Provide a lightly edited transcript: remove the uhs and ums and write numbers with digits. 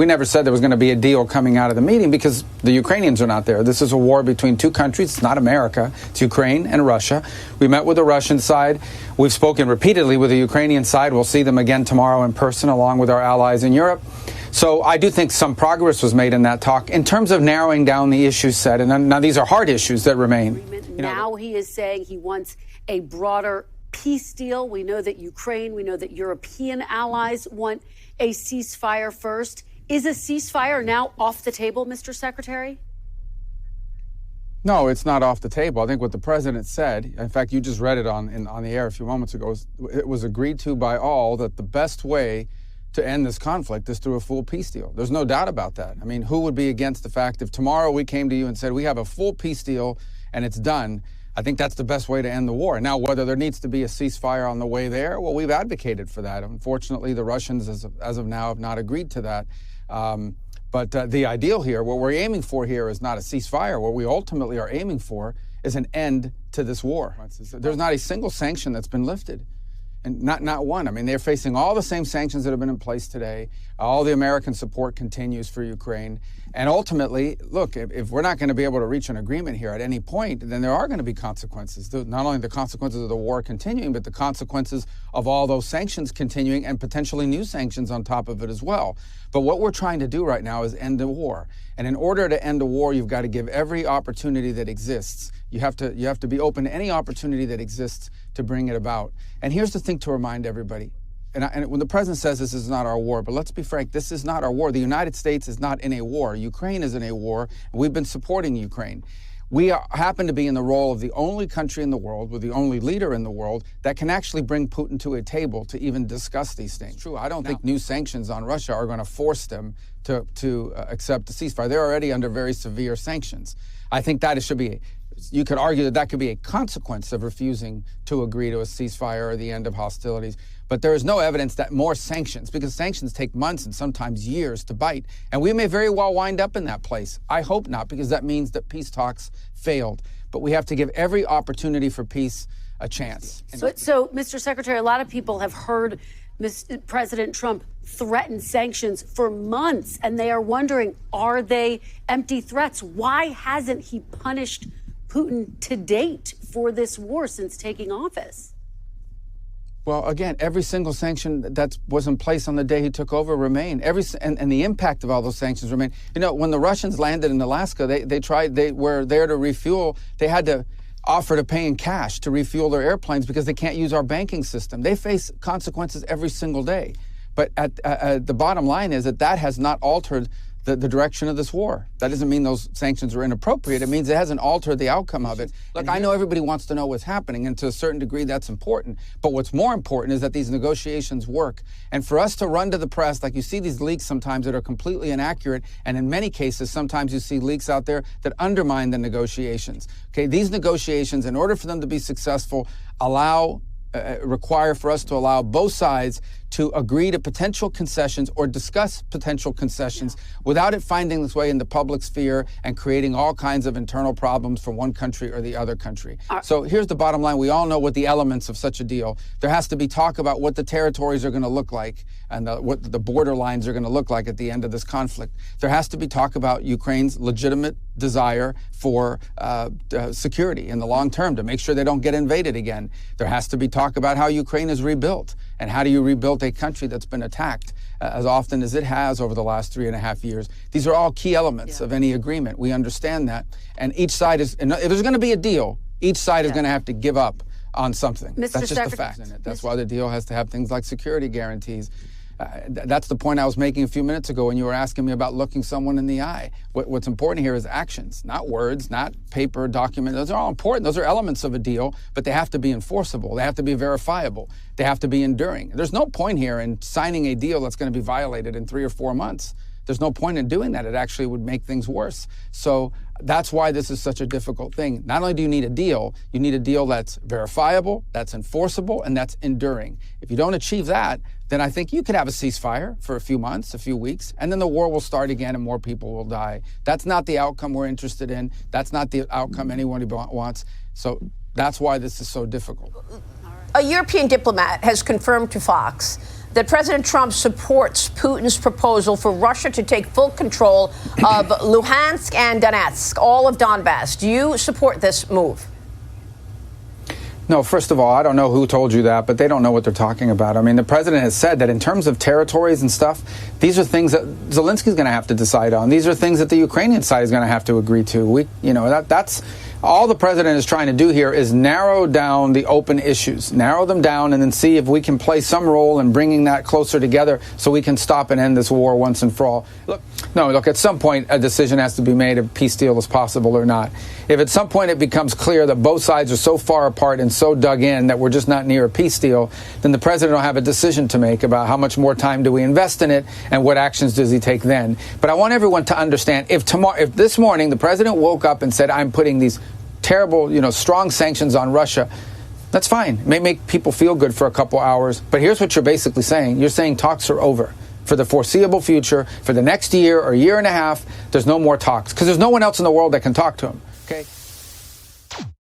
we never said there was going to be a deal coming out of the meeting because the Ukrainians are not there. This is a war between two countries. It's not America. It's Ukraine and Russia. We met with the Russian side. We've spoken repeatedly with the Ukrainian side. We'll see them again tomorrow in person, along with our allies in Europe. So I do think some progress was made in that talk in terms of narrowing down the issues set. And now these are hard issues that remain. Now he is saying he wants a broader peace deal. We know that Ukraine, we know that European allies want a ceasefire first. Is a ceasefire now off the table, Mr. Secretary? No, it's not off the table. I think what the president said, in fact, you just read it on the air a few moments ago, it was agreed to by all that the best way to end this conflict is through a full peace deal. There's no doubt about that. I mean, who would be against the fact if tomorrow we came to you and said we have a full peace deal and it's done? I think that's the best way to end the war. Now, whether there needs to be a ceasefire on the way there, well, we've advocated for that. Unfortunately, the Russians, as of now, have not agreed to that. But the ideal here, what we're aiming for here is not a ceasefire. What we ultimately are aiming for is an end to this war. There's not a single sanction that's been lifted. And not one. I mean, they're facing all the same sanctions that have been in place today. All the American support continues for Ukraine. And ultimately, look, if we're not going to be able to reach an agreement here at any point, then there are going to be consequences. Not only the consequences of the war continuing, but the consequences of all those sanctions continuing and potentially new sanctions on top of it as well. But what we're trying to do right now is end the war. And in order to end a war, you've got to give every opportunity that exists. You have to be open to any opportunity that exists to bring it about. And here's the thing to remind everybody. And when the president says this is not our war, but let's be frank, this is not our war. The United States is not in a war. Ukraine is in a war, and we've been supporting Ukraine. We happen to be in the role of the only country in the world, with the only leader in the world, that can actually bring Putin to a table to even discuss these things. It's true, I don't think new sanctions on Russia are going to force them to accept the ceasefire. They're already under very severe sanctions. I think that it should be you could argue that could be a consequence of refusing to agree to a ceasefire or the end of hostilities. But there is no evidence that more sanctions, because sanctions take months and sometimes years to bite. And we may very well wind up in that place. I hope not, because that means that peace talks failed. But we have to give every opportunity for peace a chance. So, Mr. Secretary, a lot of people have heard President Trump threaten sanctions for months, and they are wondering, are they empty threats? Why hasn't he punished Putin to date for this war since taking office? Well, again, every single sanction that was in place on the day he took over remained. And the impact of all those sanctions remained. You know, when the Russians landed in Alaska, they were there to refuel. They had to offer to pay in cash to refuel their airplanes because they can't use our banking system. They face consequences every single day. But the bottom line is that has not altered the direction of this war. That doesn't mean those sanctions are inappropriate. It means it hasn't altered the outcome of it. Look, I know everybody wants to know what's happening, and to a certain degree that's important. But what's more important is that these negotiations work. And for us to run to the press, like you see these leaks sometimes that are completely inaccurate, and in many cases, sometimes you see leaks out there that undermine the negotiations. Okay, these negotiations, in order for them to be successful, require for us to allow both sides to agree to potential concessions or discuss potential concessions without it finding its way in the public sphere and creating all kinds of internal problems for one country or the other country. So here's the bottom line. We all know what the elements of such a deal. There has to be talk about what the territories are going to look like and what the border lines are going to look like at the end of this conflict. There has to be talk about Ukraine's legitimate desire for security in the long term to make sure they don't get invaded again. There has to be talk about how Ukraine is rebuilt, and how do you rebuild a country that's been attacked as often as it has over the last 3.5 years. These are all key elements of any agreement. We understand that. And each side is, if there's going to be a deal, each side is going to have to give up on something. That's just the fact. That's why the deal has to have things like security guarantees. That's the point I was making a few minutes ago when you were asking me about looking someone in the eye. What's important here is actions, not words, not paper, document. Those are all important. Those are elements of a deal, but they have to be enforceable. They have to be verifiable. They have to be enduring. There's no point here in signing a deal that's going to be violated in 3 or 4 months. There's no point in doing that. It actually would make things worse. So that's why this is such a difficult thing. Not only do you need a deal that's verifiable, that's enforceable, and that's enduring. If you don't achieve that, then I think you could have a ceasefire for a few months, a few weeks, and then the war will start again and more people will die. That's not the outcome we're interested in. That's not the outcome anyone wants. So that's why this is so difficult. A European diplomat has confirmed to Fox that President Trump supports Putin's proposal for Russia to take full control of Luhansk and Donetsk, all of Donbass. Do you support this move? No, first of all, I don't know who told you that, but they don't know what they're talking about. I mean, the president has said that in terms of territories and stuff, these are things that Zelensky's going to have to decide on. These are things that the Ukrainian side is going to have to agree to. That's all the president is trying to do here is narrow down the open issues, narrow them down, and then see if we can play some role in bringing that closer together so we can stop and end this war once and for all. Look, at some point, a decision has to be made if peace deal is possible or not. If at some point it becomes clear that both sides are so far apart and so dug in that we're just not near a peace deal, then the president will have a decision to make about how much more time do we invest in it and what actions does he take then. But I want everyone to understand, if this morning the president woke up and said, I'm putting these terrible, strong sanctions on Russia, that's fine. It may make people feel good for a couple hours, but here's what you're basically saying. You're saying talks are over. For the foreseeable future, for the next year or year and a half, there's no more talks because there's no one else in the world that can talk to him. Okay?